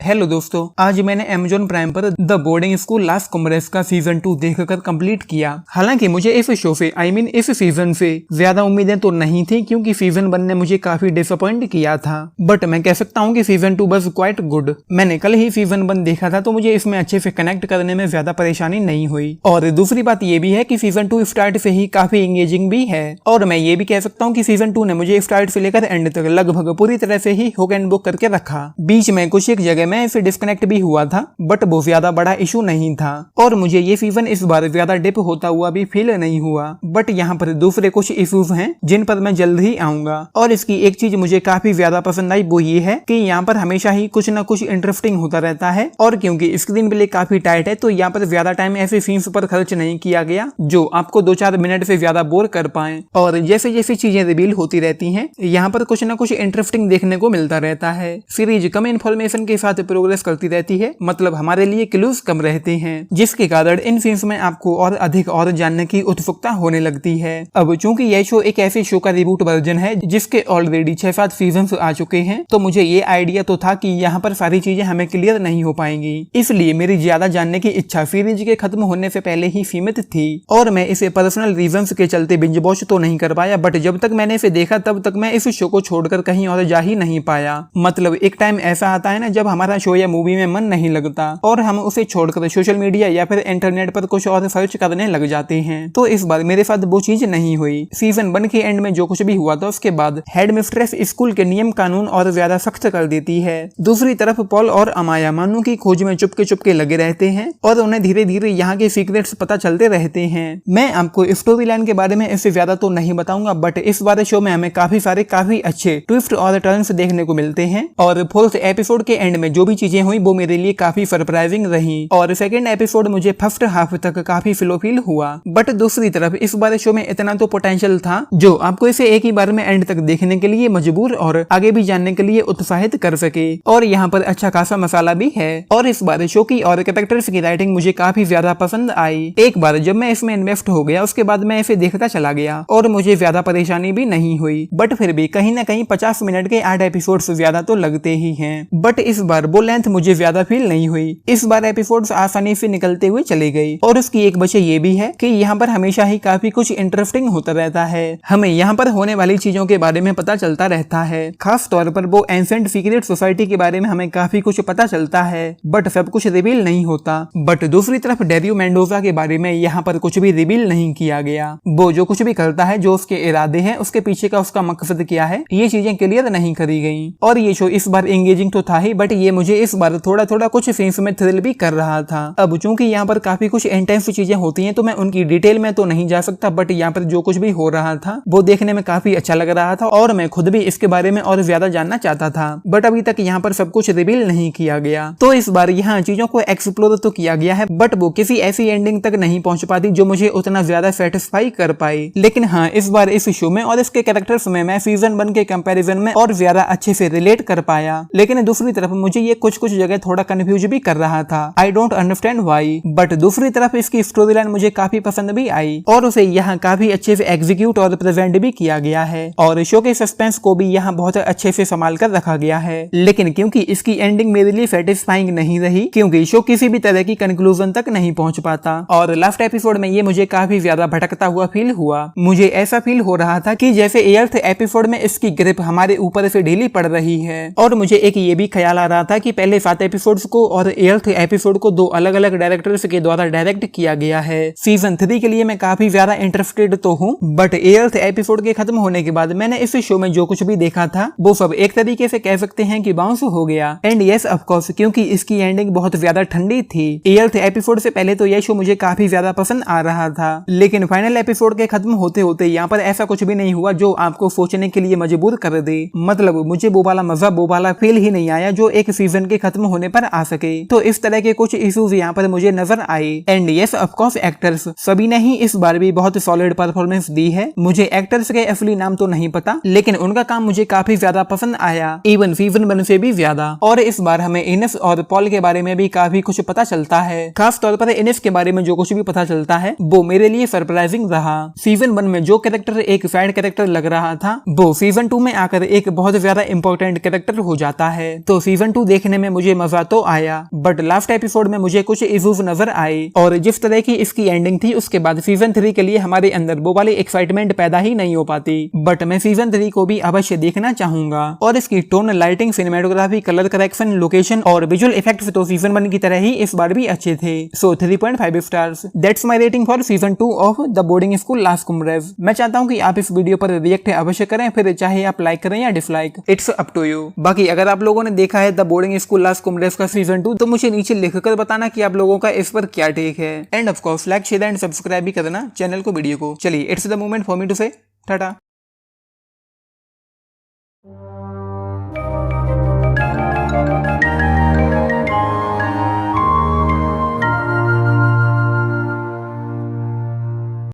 Hello दोस्तों, आज मैंने Amazon प्राइम पर द बोर्डिंग स्कूल लास्ट कॉमरेस का सीजन 2 देखकर कंप्लीट किया। हालांकि मुझे इस शो से इस सीजन से ज्यादा उम्मीदें तो नहीं थी, क्योंकि सीजन 1 ने मुझे काफी डिसअपॉइंट किया था। बट मैं कह सकता हूँ कि सीजन 2 बस क्वाइट गुड। मैंने कल ही सीजन 1 देखा था, तो मुझे इसमें अच्छे से कनेक्ट करने में ज्यादा परेशानी नहीं हुई। और दूसरी बात ये भी है कि सीजन 2 स्टार्ट से ही काफी एंगेजिंग भी है। और मैं ये भी कह सकता हूँ कि सीजन 2 ने मुझे स्टार्ट से लेकर एंड तक लगभग पूरी तरह से ही हुक एंड बुक करके रखा। बीच में कुछ एक जगह में इसे डिस्कनेक्ट भी हुआ था, बट वो ज्यादा बड़ा इशू नहीं था। और मुझे ये सीजन इस बार ज्यादा डिप होता हुआ भी फील नहीं हुआ। बट यहाँ पर दूसरे कुछ इश्यूज हैं जिन पर मैं जल्द ही आऊंगा। और इसकी एक चीज मुझे काफी ज्यादा पसंद आई, वो ये है कि यहाँ पर हमेशा ही कुछ न कुछ इंटरेस्टिंग होता रहता है। और क्योंकि स्क्रीन प्ले काफी टाइट है, तो यहाँ पर ज्यादा टाइम ऐसे सीन्स पर खर्च नहीं किया गया जो आपको 2-4 मिनट से ज्यादा बोर कर पाए। और जैसे जैसे चीजें रिवील होती रहती हैं, यहाँ पर कुछ न कुछ इंटरेस्टिंग देखने को मिलता रहता है। सीरीज कम इन्फॉर्मेशन के साथ प्रोग्रेस करती रहती है, मतलब हमारे लिए क्लूज कम रहते हैं, जिसके कारण इन सीन्स में आपको और अधिक और जानने की उत्सुकता होने लगती है। अब चूंकि यह शो एक ऐसे शो का रिबूट वर्जन है जिसके ऑलरेडी 6-7 सीजन आ चुके हैं, तो मुझे ये आइडिया तो था कि यहाँ पर सारी चीजें हमें क्लियर नहीं हो पाएंगी। इसलिए मेरी ज्यादा जानने की इच्छा सीरीज के खत्म होने से पहले ही सीमित थी, और मैं इसे पर्सनल रीजंस के चलते बिंज वॉच तो नहीं कर पाया। बट जब तक मैंने इसे देखा, तब तक मैं इस शो को छोड़कर कहीं और जा ही नहीं पाया। मतलब एक टाइम ऐसा आता है ना, जब हमारा शो या मूवी में मन नहीं लगता और हम उसे छोड़कर सोशल मीडिया या फिर इंटरनेट पर कुछ और सर्च करने लग जाते हैं। तो इस बार मेरे साथ वो चीज नहीं हुई। सीजन 1 के एंड में जो कुछ भी हुआ था, उसके बाद हेड मिस्ट्रेस स्कूल के नियम कानून और ज्यादा सख्त कर देती है। दूसरी तरफ पॉल और अमाया मानू की खोज में चुपके चुपके लगे रहते हैं, और उन्हें धीरे धीरे यहाँ के सीक्रेट्स पता चलते रहते हैं। मैं आपको स्टोरी लाइन के बारे में इससे ज्यादा तो नहीं बताऊंगा, बट इस बार शो में हमें काफी सारे काफी अच्छे ट्विस्ट और टर्न्स देखने को मिलते हैं। और फोर्थ एपिसोड के एंड में जो भी चीजें हुई, वो मेरे लिए काफी सरप्राइजिंग रही। और सेकंड एपिसोड मुझे फर्स्ट हाफ तक काफी स्लो फील हुआ। बट दूसरी तरफ इस बार शो में इतना तो पोटेंशियल था जो आपको इसे एक ही बार में एंड तक देखने के लिए मजबूर और आगे भी जानने के लिए उत्साहित कर सके। और यहाँ पर अच्छा खासा मसाला भी है। और इस बार शो की और कैरेक्टर्स की राइटिंग मुझे काफी ज्यादा पसंद आई। एक बार जब मैं इसमें इन्वेस्ट हो गया, उसके बाद मैं इसे देखता चला गया और मुझे ज्यादा परेशानी भी नहीं हुई। बट फिर भी कहीं ना कहीं 50 मिनट के 8 एपिसोड ज्यादा तो लगते ही हैं। बट इस बार वो लेंथ मुझे ज्यादा फील नहीं हुई। इस बार एपिसोड्स आसानी से निकलते हुए चले गए। और उसकी एक वजह ये भी है कि यहाँ पर हमेशा ही काफी कुछ इंटरेस्टिंग होता रहता है। हमें यहाँ पर होने वाली चीजों के बारे में पता चलता रहता है। खास तौर पर वो एंसेंट सीक्रेट सोसाइटी के बारे में हमें काफी कुछ पता चलता है, बट सब कुछ रिवील नहीं होता। बट दूसरी तरफ डेरियो मेंडोजा के बारे में यहाँ पर कुछ भी रिवील नहीं किया गया। वो जो कुछ भी करता है, जो उसके इरादे हैं, उसके पीछे का उसका मकसद क्या है, ये चीजें क्लियर नहीं करी गई। और ये शो इस बार एंगेजिंग तो था ही, बट ये मुझे इस बार थोड़ा थोड़ा कुछ सीन्स में थ्रिल भी कर रहा था। अब चूंकि यहाँ पर काफी कुछ इंटेंस चीजें होती हैं, तो मैं उनकी डिटेल में तो नहीं जा सकता, बट यहाँ पर जो कुछ भी हो रहा था वो देखने में काफी अच्छा लग रहा था, और मैं खुद भी इसके बारे में और ज्यादा जानना चाहता था। बट अभी तक यहाँ पर सब कुछ रिवील नहीं किया गया। तो इस बार यहाँ चीजों को एक्सप्लोर तो किया गया है, बट वो किसी ऐसी एंडिंग तक नहीं पहुंच पाती जो मुझे उतना ज्यादा सेटिस्फाई कर पाई। लेकिन हाँ, इस बार इस शो में और इसके कैरेक्टर्स में मैं सीजन 1 के कंपैरिजन में और ज्यादा अच्छे से रिलेट कर पाया। लेकिन दूसरी तरफ मुझे ये कुछ जगह थोड़ा कंफ्यूज भी कर रहा था। I don't understand why. But दूसरी तरफ इसकी स्टोरी लाइन मुझे काफी पसंद भी आई, और उसे यहाँ काफी अच्छे से एग्जीक्यूट और प्रेजेंट भी किया गया है। और शो के सस्पेंस को भी यहाँ बहुत अच्छे से संभाल कर रखा गया है। लेकिन क्योंकि इसकी एंडिंग मेरे लिए सेटिस्फाइंग नहीं रही, क्योंकि शो किसी भी तरह की कंक्लूजन तक नहीं पहुंच पाता। और लास्ट एपिसोड में ये मुझे काफी ज्यादा भटकता हुआ फील हुआ। मुझे ऐसा फील हो रहा था कि जैसे 8th एपिसोड में इसकी ग्रिप हमारे ऊपर से ढीली पड़ रही है। और मुझे एक ये भी ख्याल आ रहा था कि पहले 7 एपिसोड्स को और 8th एपिसोड को 2 अलग अलग डायरेक्टर्स के द्वारा डायरेक्ट किया गया है। सीजन 3 के लिए मैं काफी ज्यादा इंटरेस्टेड तो हूँ, बट 8th एपिसोड के खत्म होने के बाद मैंने इस शो में जो कुछ भी देखा था, वो सब एक तरीके से कह सकते हैं कि बाउंस हो गया। एंड यस ऑफ कोर्स, क्योंकि इसकी एंडिंग बहुत ज्यादा ठंडी थी। 8th एपिसोड से पहले तो यह शो मुझे काफी ज्यादा पसंद आ रहा था, लेकिन फाइनल एपिसोड के खत्म होते होते यहाँ पर ऐसा कुछ भी नहीं हुआ जो आपको सोचने के लिए मजबूर कर दे। मतलब मुझे वो वाला मजा, वो वाला फील ही नहीं आया जो एक सीजन के खत्म होने पर आ सके। तो इस तरह के कुछ इश्यूज यहाँ पर मुझे नजर आए। And yes of course, actors सभी ने ही इस बार भी बहुत सॉलिड परफॉर्मेंस दी है। मुझे एक्टर्स के असली नाम तो नहीं पता, लेकिन उनका काम मुझे काफी ज्यादा पसंद आया, इवन सीजन 1 से भी ज्यादा। और इस बार हमें इनेस और पॉल के बारे में भी काफी कुछ पता चलता है। खास तौर पर इनेस के बारे में जो कुछ भी पता चलता है, वो मेरे लिए सरप्राइजिंग रहा। सीजन 1 में जो कैरेक्टर एक साइड कैरेक्टर लग रहा था, वो सीजन 2 में आकर एक बहुत ज्यादा इंपॉर्टेंट कैरेक्टर हो जाता है। तो सीजन 2 देखने में मुझे मजा तो आया, बट लास्ट एपिसोड में मुझे कुछ इश्यूज नजर आए और जिस तरह की इसकी एंडिंग थी उसके बाद सीजन 3 के लिए हमारे अंदर वो वाली एक्साइटमेंट पैदा ही नहीं हो पाती। बट मैं सीजन 3 को भी अवश्य देखना चाहूंगा और इसकी tone, lighting, cinematography, colour correction, location और विजुअल इफेक्ट्स तो सीजन 1 की तरह ही इस बार भी अच्छे थे। So 3.5 stars, that's my rating for season 2 of the boarding school Las Cumbres. मैं चाहता हूं कि आप इस वीडियो पर रिएक्ट अवश्य करें, फिर चाहे आप लाइक करें या dislike, it's up to you. बाकी अगर आप लोगों ने देखा है the boarding school Las Cumbres का सीजन 2 तो मुझे नीचे लिखकर बताना कि आप लोगों का इस पर क्या टेक है। And of course like, share and subscribe भी करना चैनल को, वीडियो को। चलिए, it's the moment for me to say Tata.